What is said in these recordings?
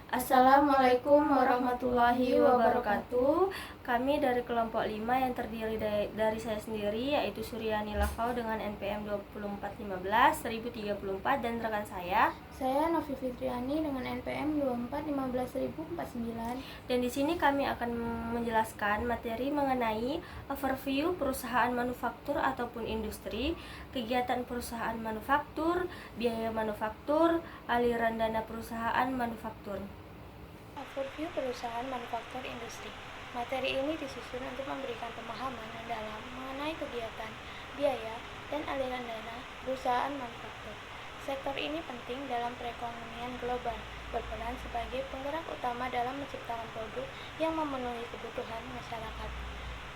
Assalamualaikum warahmatullahi wabarakatuh. Kami dari kelompok 5 yang terdiri dari saya sendiri, yaitu Suryani Lafau dengan NPM 2415 1034 dan rekan saya Novi Fitriani dengan NPM 2415 Dan di sini kami akan menjelaskan materi mengenai overview perusahaan manufaktur ataupun industri, kegiatan perusahaan manufaktur, biaya manufaktur, aliran dana perusahaan manufaktur. Overview perusahaan manufaktur industri. Materi ini disusun untuk memberikan pemahaman mendalam mengenai kegiatan, biaya, dan aliran dana perusahaan manufaktur. Sektor ini penting dalam perekonomian global, berperan sebagai penggerak utama dalam menciptakan produk yang memenuhi kebutuhan masyarakat.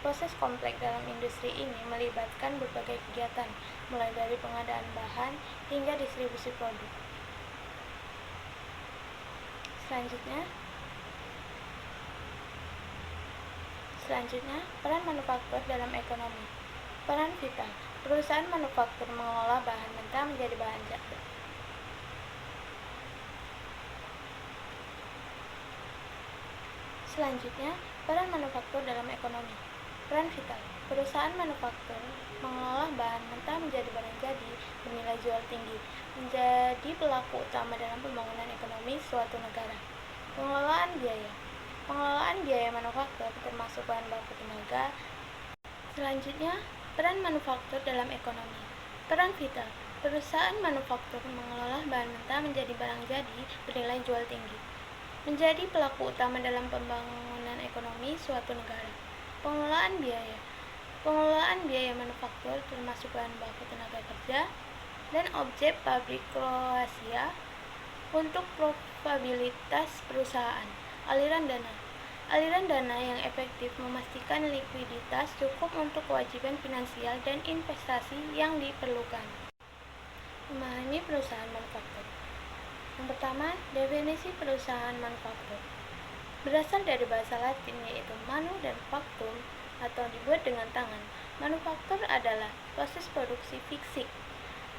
Proses kompleks dalam industri ini melibatkan berbagai kegiatan, mulai dari pengadaan bahan hingga distribusi produk. Selanjutnya, peran manufaktur dalam ekonomi. Peran vital. Perusahaan manufaktur mengolah bahan mentah menjadi bahan jadi. Selanjutnya, peran manufaktur dalam ekonomi. Peran vital. Perusahaan manufaktur mengolah bahan mentah menjadi barang jadi bernilai jual tinggi, menjadi pelaku utama dalam pembangunan ekonomi suatu negara. Pengelolaan biaya. Pengelolaan biaya manufaktur termasuk bahan baku tenaga. Selanjutnya, peran manufaktur dalam ekonomi. Peran vital. Perusahaan manufaktur mengolah bahan mentah menjadi barang jadi bernilai jual tinggi, menjadi pelaku utama dalam pembangunan ekonomi suatu negara. Pengelolaan biaya. Pengelolaan biaya manufaktur termasuk bahan baku tenaga kerja dan objek pabrik Kroasia untuk probabilitas perusahaan. Aliran dana. Aliran dana yang efektif memastikan likuiditas cukup untuk kewajiban finansial dan investasi yang diperlukan. Memahami perusahaan manufaktur. Yang pertama, definisi perusahaan manufaktur. Berasal dari bahasa Latin yaitu manu dan factum atau dibuat dengan tangan. Manufaktur adalah proses produksi fisik.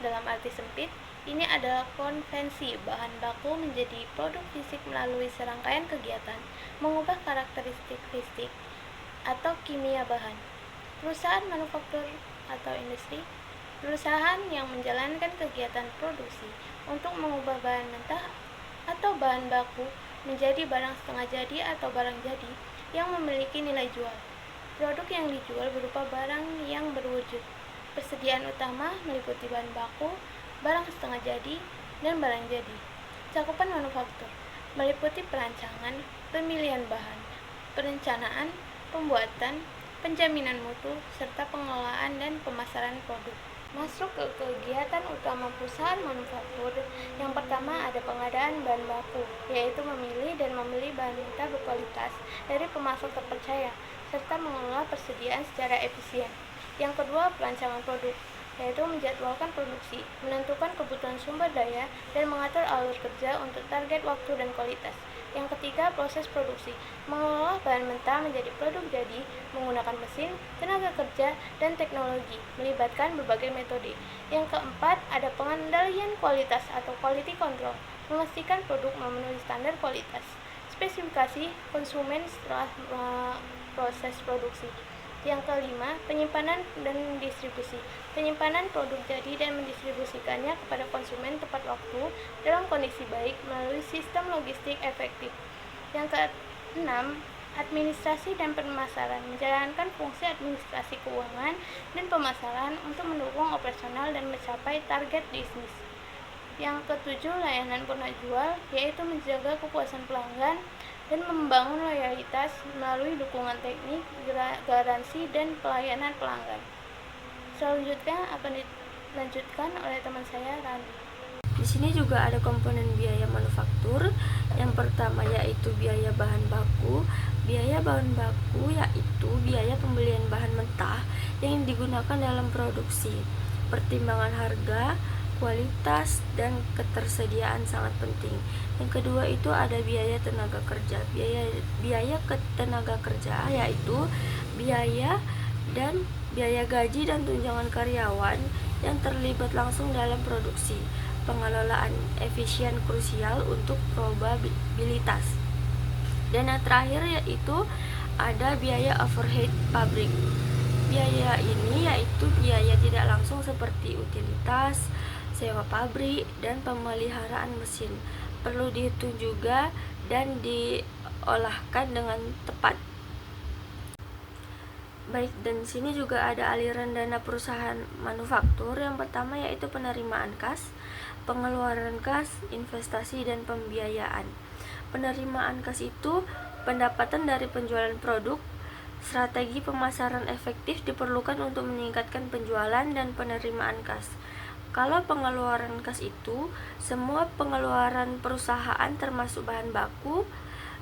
Dalam arti sempit, ini adalah konvensi bahan baku menjadi produk fisik melalui serangkaian kegiatan mengubah karakteristik fisik atau kimia bahan. Perusahaan manufaktur atau industri, perusahaan yang menjalankan kegiatan produksi untuk mengubah bahan mentah atau bahan baku menjadi barang setengah jadi atau barang jadi yang memiliki nilai jual. Produk yang dijual berupa barang yang berwujud. Persediaan utama meliputi bahan baku, barang setengah jadi, dan barang jadi. Cakupan manufaktur meliputi perancangan, pemilihan bahan, perencanaan, pembuatan, penjaminan mutu, serta pengelolaan dan pemasaran produk. Masuk ke kegiatan utama perusahaan manufaktur. Yang pertama ada pengadaan bahan baku, yaitu memilih dan membeli bahan mentah berkualitas dari pemasok terpercaya, serta mengelola persediaan secara efisien. Yang kedua, perancangan produk, yaitu menjadwalkan produksi, menentukan kebutuhan sumber daya, dan mengatur alur kerja untuk target waktu dan kualitas. Yang ketiga, proses produksi, mengolah bahan mentah menjadi produk jadi menggunakan mesin, tenaga kerja, dan teknologi, melibatkan berbagai metode. Yang keempat, ada pengendalian kualitas atau quality control, memastikan produk memenuhi standar kualitas, spesifikasi konsumen setelah proses produksi. Yang kelima, penyimpanan dan distribusi. Penyimpanan produk jadi dan mendistribusikannya kepada konsumen tepat waktu dalam kondisi baik melalui sistem logistik efektif. Yang keenam, administrasi dan pemasaran. Menjalankan fungsi administrasi keuangan dan pemasaran untuk mendukung operasional dan mencapai target bisnis. Yang ketujuh, layanan purna jual, yaitu menjaga kepuasan pelanggan dan membangun loyalitas melalui dukungan teknik, garansi, dan pelayanan pelanggan. Selanjutnya akan dilanjutkan oleh teman saya, Randi. Di sini juga ada komponen biaya manufaktur. Yang pertama yaitu biaya bahan baku. Biaya bahan baku yaitu biaya pembelian bahan mentah yang digunakan dalam produksi. Pertimbangan harga, kualitas, dan ketersediaan sangat penting. Yang kedua itu ada biaya tenaga kerja. Biaya tenaga kerja yaitu biaya gaji dan tunjangan karyawan yang terlibat langsung dalam produksi. pengelolaan efisien krusial untuk probabilitas. Dan yang terakhir yaitu ada biaya overhead pabrik. Biaya ini yaitu biaya tidak langsung seperti utilitas, sewa pabrik, dan pemeliharaan mesin. Perlu dihitung juga dan diolahkan dengan tepat. Baik, dan di sini juga ada aliran dana perusahaan manufaktur. Yang pertama yaitu penerimaan kas, pengeluaran kas, investasi, dan pembiayaan. Penerimaan kas itu pendapatan dari penjualan produk. Strategi pemasaran efektif diperlukan untuk meningkatkan penjualan dan penerimaan kas. Kalau pengeluaran kas itu semua pengeluaran perusahaan termasuk bahan baku,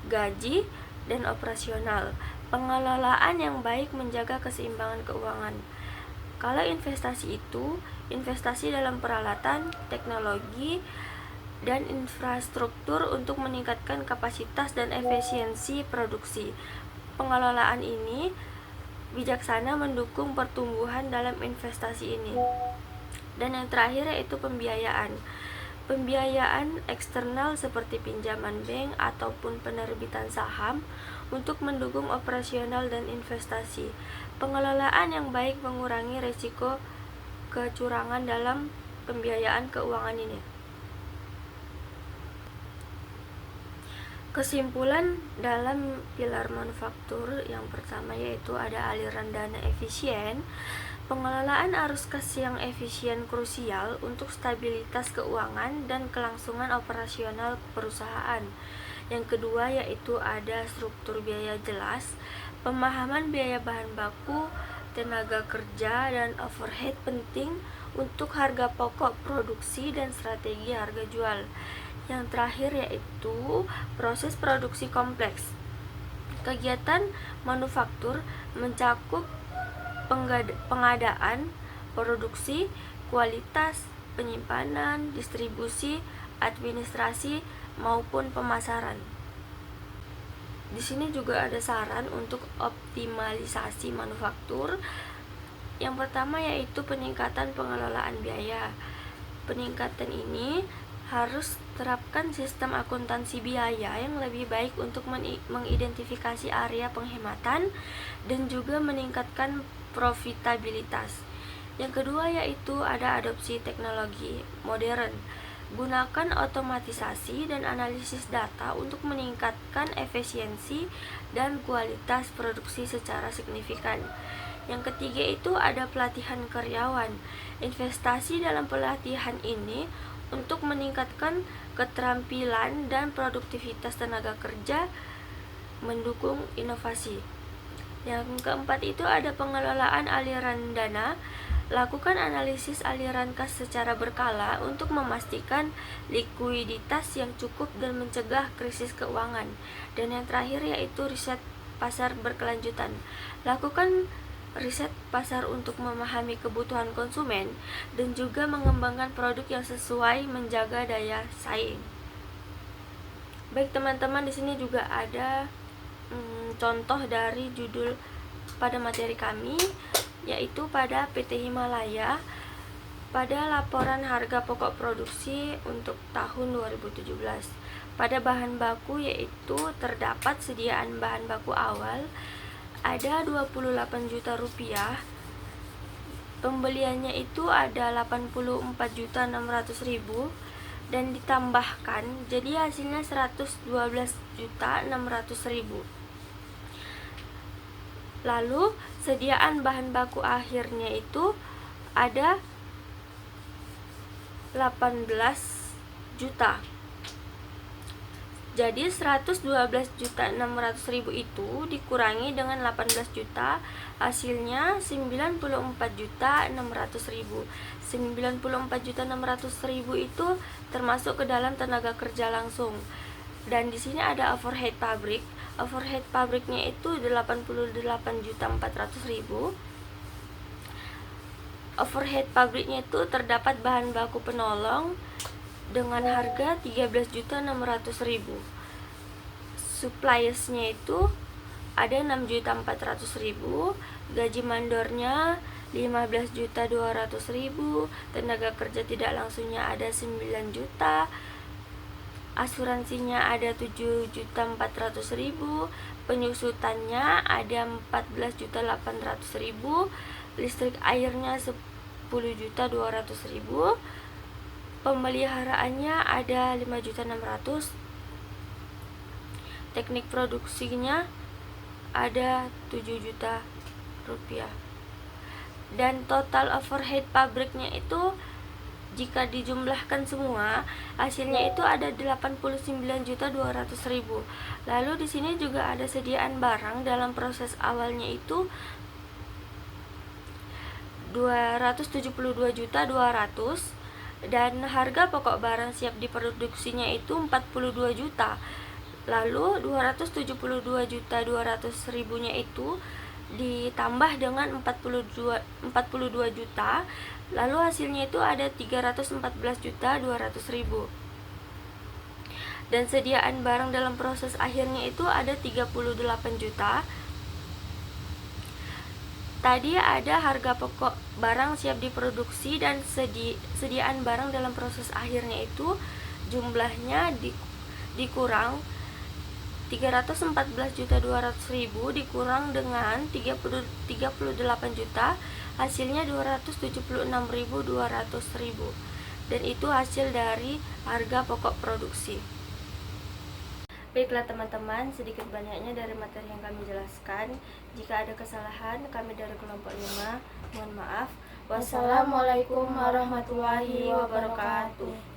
gaji, dan operasional. Pengelolaan yang baik menjaga keseimbangan keuangan. Kalau investasi itu investasi dalam peralatan, teknologi, dan infrastruktur untuk meningkatkan kapasitas dan efisiensi produksi. Pengelolaan ini bijaksana mendukung pertumbuhan dalam investasi ini. Dan yang terakhir yaitu pembiayaan. Pembiayaan eksternal seperti pinjaman bank ataupun penerbitan saham untuk mendukung operasional dan investasi. Pengelolaan yang baik mengurangi risiko kecurangan dalam pembiayaan keuangan ini. Kesimpulan dalam pilar manufaktur yang pertama yaitu ada aliran dana efisien. Pengelolaan arus kas yang efisien krusial untuk stabilitas keuangan dan kelangsungan operasional perusahaan. Yang kedua yaitu ada struktur biaya jelas, pemahaman biaya bahan baku, tenaga kerja, dan overhead penting untuk harga pokok produksi dan strategi harga jual. Yang terakhir yaitu proses produksi kompleks. Kegiatan manufaktur mencakup pengadaan, produksi, kualitas, penyimpanan, distribusi, administrasi, maupun pemasaran. Di sini juga ada saran untuk optimalisasi manufaktur. Yang pertama yaitu peningkatan pengelolaan biaya. Peningkatan ini harus terapkan sistem akuntansi biaya yang lebih baik untuk mengidentifikasi area penghematan dan juga meningkatkan profitabilitas. Yang kedua yaitu ada adopsi teknologi modern. Gunakan otomatisasi dan analisis data untuk meningkatkan efisiensi dan kualitas produksi secara signifikan. Yang ketiga itu ada pelatihan karyawan. Investasi dalam pelatihan ini untuk meningkatkan keterampilan dan produktivitas tenaga kerja, mendukung inovasi. Yang keempat itu ada pengelolaan aliran dana. Lakukan analisis aliran kas secara berkala untuk memastikan likuiditas yang cukup dan mencegah krisis keuangan. Dan yang terakhir yaitu riset pasar berkelanjutan. Lakukan riset pasar untuk memahami kebutuhan konsumen dan juga mengembangkan produk yang sesuai menjaga daya saing. Baik teman-teman, di sini juga ada contoh dari judul pada materi kami, yaitu pada PT Himalaya pada laporan harga pokok produksi untuk tahun 2017. Pada bahan baku yaitu terdapat sediaan bahan baku awal ada 28 juta rupiah. Pembeliannya itu ada 84.600.000 dan ditambahkan jadi hasilnya 112.600.000. Lalu sediaan bahan baku akhirnya itu ada 18 juta. Jadi 112.600.000 itu dikurangi dengan 18 juta, hasilnya 94.600.000. 94.600.000 itu termasuk ke dalam tenaga kerja langsung. Dan di sini ada overhead pabrik. Overhead pabriknya itu 88.400.000. Overhead pabriknya itu terdapat bahan baku penolong dengan harga 13.600.000. Suppliersnya itu ada 6.400.000. Gaji mandornya 15.200.000, tenaga kerja tidak langsungnya ada 9 juta, asuransinya ada 7.400.000, penyusutannya ada 14.800.000, listrik airnya 10.200.000, pemeliharaannya ada 5.600.000, teknik produksinya ada 7 juta rupiah. Dan total overhead pabriknya itu jika dijumlahkan semua hasilnya itu ada 89.200.000. Lalu di sini juga ada sediaan barang dalam proses awalnya itu 272.200.000 dan harga pokok barang siap diproduksinya itu 42 juta. Lalu 272.200.000 nya itu ditambah dengan 42 juta, lalu hasilnya itu ada 314.200.000. Dan sediaan barang dalam proses akhirnya itu ada 38 juta. Tadi ada harga pokok barang siap diproduksi dan sediaan barang dalam proses akhirnya itu jumlahnya dikurang 314.200.000 dikurang dengan 38 juta, hasilnya 276.200.000. Dan itu hasil dari harga pokok produksi. Baiklah teman-teman, sedikit banyaknya dari materi yang kami jelaskan. Jika ada kesalahan, kami dari kelompok 5 mohon maaf. Wassalamualaikum warahmatullahi wabarakatuh.